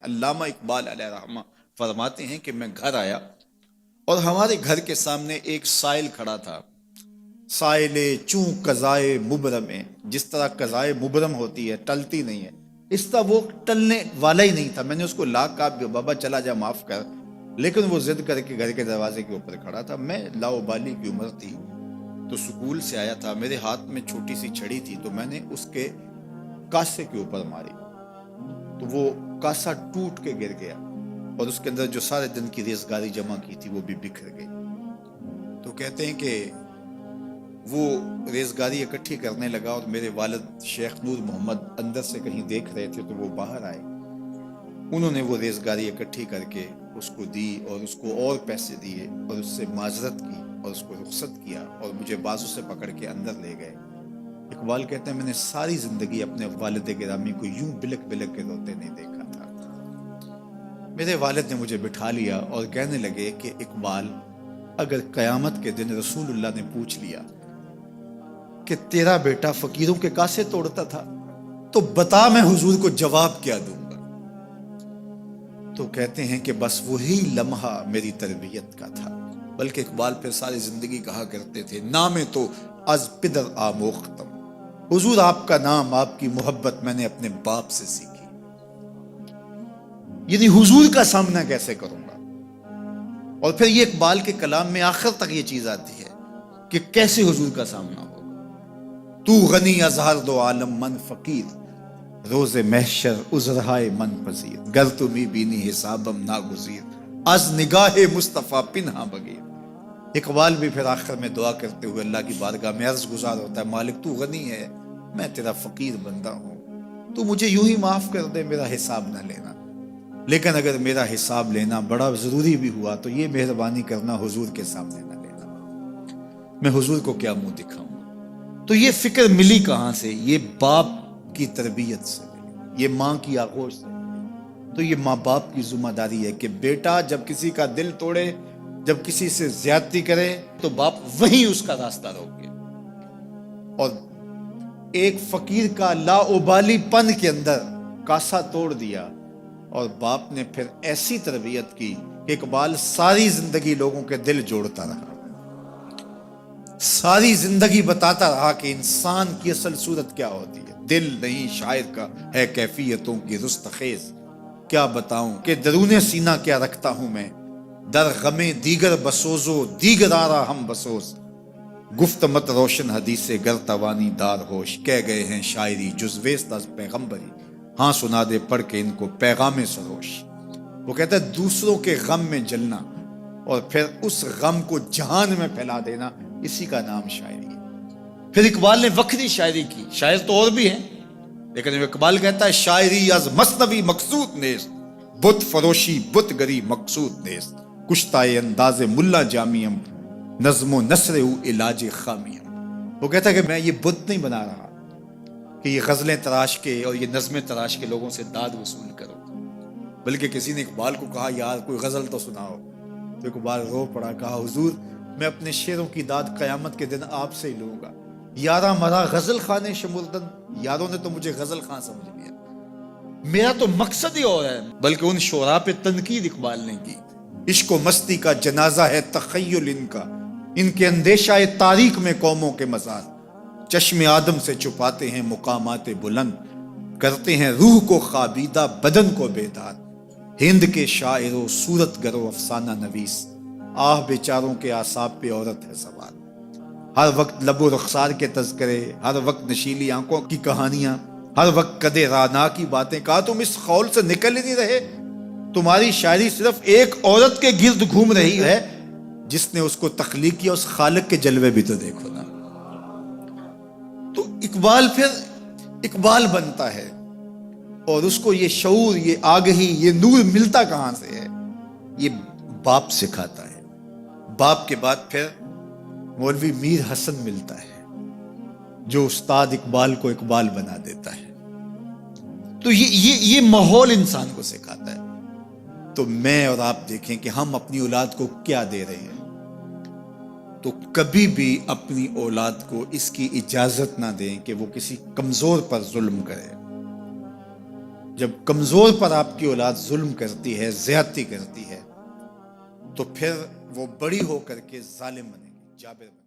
علامہ اقبال علیہ رحمہ فرماتے ہیں کہ میں گھر آیا اور ہمارے گھر کے سامنے ایک سائل کھڑا تھا. سائل چوں قضائے مبرم ہے، جس طرح قضائے مبرم ہوتی ہے ٹلتی نہیں ہے، اس طرح وہ ٹلنے والا ہی نہیں تھا. میں نے اس کو لا کہا بابا چلا جا معاف کر، لیکن وہ ضد کر کے گھر کے دروازے کے اوپر کھڑا تھا. میں لاؤبالی کی عمر تھی تو سکول سے آیا تھا، میرے ہاتھ میں چھوٹی سی چھڑی تھی تو میں نے اس کے کاسے کے اوپر ماری تو وہ کاسا ٹوٹ کے گر گیا اور اس کے اندر جو سارے دن کی ریزگاری جمع کی تھی وہ بھی بکھر گئی. تو کہتے ہیں کہ وہ ریزگاری اکٹھی کرنے لگا اور میرے والد شیخ نور محمد اندر سے کہیں دیکھ رہے تھے تو وہ باہر آئے. انہوں نے وہ ریزگاری اکٹھی کر کے اس کو دی اور اس کو اور پیسے دیے اور اس سے معذرت کی اور اس کو رخصت کیا اور مجھے بازو سے پکڑ کے اندر لے گئے. اقبال کہتے ہیں میں نے ساری زندگی اپنے والد گرامی کو یوں بلک بلک کے روتے نہیں دیکھا تھا. میرے والد نے مجھے بٹھا لیا اور کہنے لگے کہ اقبال، اگر قیامت کے دن رسول اللہ نے پوچھ لیا کہ تیرا بیٹا فقیروں کے کاسے توڑتا تھا تو بتا میں حضور کو جواب کیا دوں گا. تو کہتے ہیں کہ بس وہی لمحہ میری تربیت کا تھا. بلکہ اقبال پھر ساری زندگی کہا کرتے تھے نام تو از پدر آموختم، حضور آپ کا نام، آپ کی محبت میں نے اپنے باپ سے سیکھی. یعنی حضور کا سامنا کیسے کروں گا. اور پھر یہ اقبال کے کلام میں آخر تک یہ چیز آتی ہے کہ کیسے حضور کا سامنا ہوگا. تو غنی از ہر دو عالم من فقیر، روز محشر عذرہائے من پذیر، گر تمی بینی حسابم ناگزیر، از نگاہ مصطفیٰ پنہا بغیر. اقبال بھی پھر آخر میں دعا کرتے ہوئے اللہ کی بارگاہ میں عرض گزار ہوتا ہے مالک تو غنی ہے، میں تیرا فقیر بندہ ہوں، تو مجھے یوں ہی معاف کر دے، میرا حساب نہ لینا. لیکن اگر میرا حساب لینا بڑا ضروری بھی ہوا تو یہ مہربانی کرنا حضور کے سامنے نہ لینا، میں حضور کو کیا منہ دکھاؤں. تو یہ فکر ملی کہاں سے؟ یہ باپ کی تربیت سے ملی، یہ ماں کی آغوش سے ملی. تو یہ ماں باپ کی ذمہ داری ہے کہ بیٹا جب کسی کا دل توڑے، جب کسی سے زیادتی کرے تو باپ وہیں اس کا راستہ روکے. اور ایک فقیر کا لاؤبالی پن کے اندر کاسا توڑ دیا اور باپ نے پھر ایسی تربیت کی کہ اقبال ساری زندگی لوگوں کے دل جوڑتا رہا، ساری زندگی بتاتا رہا کہ انسان کی اصل صورت کیا ہوتی ہے. دل نہیں شاعر کا ہے کیفیتوں کی رستخیز، کیا بتاؤں کہ درون سینہ کیا رکھتا ہوں میں، در غم دیگر بسوزو دیگر آرا ہم بسوز، گفت مت روشن حدیث گر توانی دار ہوش، کہہ گئے ہیں شاعری جزویست از پیغمبری، ہاں سنا دے پڑھ کے ان کو پیغام سروش. وہ کہتا ہے دوسروں کے غم میں جلنا اور پھر اس غم کو جہان میں پھیلا دینا، اسی کا نام شاعری ہے. پھر اقبال نے وکری شاعری کی، شاعر تو اور بھی ہیں لیکن اقبال کہتا ہے شاعری از مثنوی مقصود نیست، بت فروشی بت گری مقصود نیست، کشتائے انداز ملا جامیم، نظم و نثر او علاج خامیم. وہ کہتا ہے کہ میں یہ بت نہیں بنا رہا کہ یہ غزلیں تراش کے اور یہ نظمیں تراش کے لوگوں سے داد وصول کرو. بلکہ کسی نے اقبال کو کہا یار کوئی غزل تو سناؤ، تو اقبال رو پڑا، کہا حضور میں اپنے شعروں کی داد قیامت کے دن آپ سے ہی لوں گا. یارا مرا غزل خانے شمردن، یاروں نے تو مجھے غزل خان سمجھ لیا، میرا تو مقصد ہی اور ہے. بلکہ ان شعراء پہ تنقید اقبال نے کی، عشق و مستی کا جنازہ ہے تخیل ان کا، ان کے اندیشہ تاریخ میں قوموں کے مزار، چشم آدم سے چھپاتے ہیں مقامات بلند، کرتے ہیں روح کو خوابیدہ بدن کو بیدار. ہند کے شاعر و صورت گر و افسانہ نویس، آہ بیچاروں کے اعصاب پہ عورت ہے سوار. ہر وقت لب و رخسار کے تذکرے، ہر وقت نشیلی آنکھوں کی کہانیاں، ہر وقت قد رانا کی باتیں. کہا تم اس خول سے نکل ہی نہیں رہے، تمہاری شاعری صرف ایک عورت کے گرد گھوم رہی ہے جس نے اس کو تخلیق کیا، اس خالق کے جلوے بھی تو دیکھو نا. تو اقبال پھر اقبال بنتا ہے اور اس کو یہ شعور، یہ آگہی، یہ نور ملتا کہاں سے ہے؟ یہ باپ سکھاتا ہے. باپ کے بعد پھر مولوی میر حسن ملتا ہے جو استاد اقبال کو اقبال بنا دیتا ہے. تو یہ ماحول انسان کو سکھاتا ہے. تو میں اور آپ دیکھیں کہ ہم اپنی اولاد کو کیا دے رہے ہیں. تو کبھی بھی اپنی اولاد کو اس کی اجازت نہ دیں کہ وہ کسی کمزور پر ظلم کرے. جب کمزور پر آپ کی اولاد ظلم کرتی ہے، زیادتی کرتی ہے، تو پھر وہ بڑی ہو کر کے ظالم بنے گی، جابر بنے گی۔